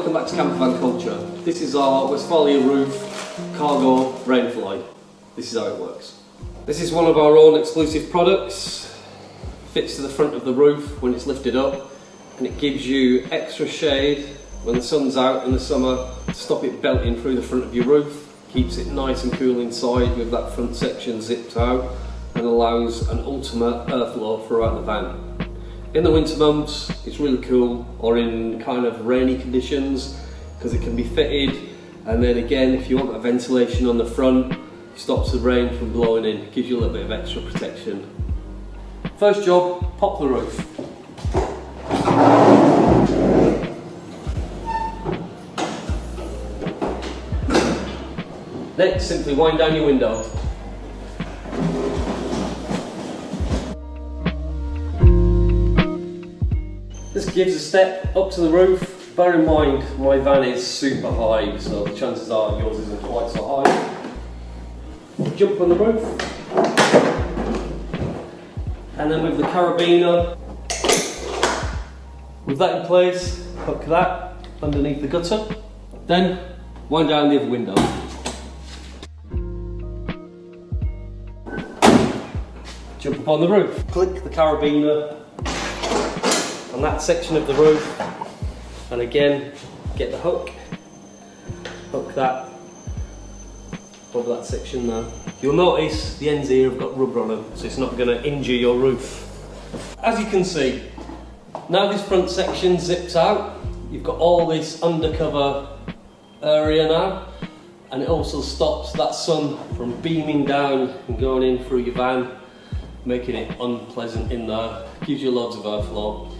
welcome back to Campervan Culture. This is our Westfalia roof cargo Rainfly. This is how it works. This is one of our own exclusive products. Fits to the front of the roof when it's lifted up, and it gives you extra shade when the sun's out in the summer to stop it belting through the front of your roof. Keeps it nice and cool inside with that front section zipped out, and allows an ultimate airflow throughout the van. In the winter months it's really cool, or in kind of rainy conditions, because it can be fitted, and then again if you want a ventilation on the front, it stops the rain from blowing in, it gives you a little bit of extra protection. First job, pop the roof. Next, simply wind down your window. This gives a step up to the roof. Bear in mind, my van is super high, so the chances are yours isn't quite so high. Jump on the roof. And then with the carabiner, with that in place, hook that underneath the gutter. Then wind down the other window. Jump up on the roof. Click the carabiner on that section of the roof, and again get the hook, hook that over that section there. You'll notice the ends here have got rubber on them, so it's not going to injure your roof. As you can see, now this front section zips out, you've got all this undercover area now, and it also stops that sun from beaming down and going in through your van, making it unpleasant in there. Gives you loads of airflow.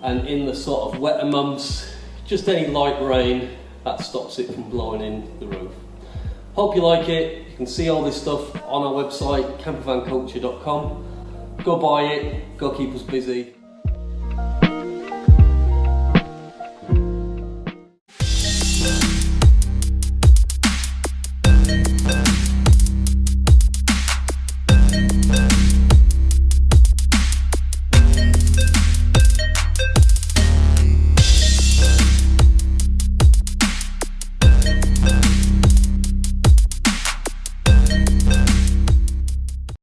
And in the sort of wetter months, just any light rain, that stops it from blowing in the roof. Hope you like it. You can see all this stuff on our website, CampervanCulture.com. Go buy it, go keep us busy.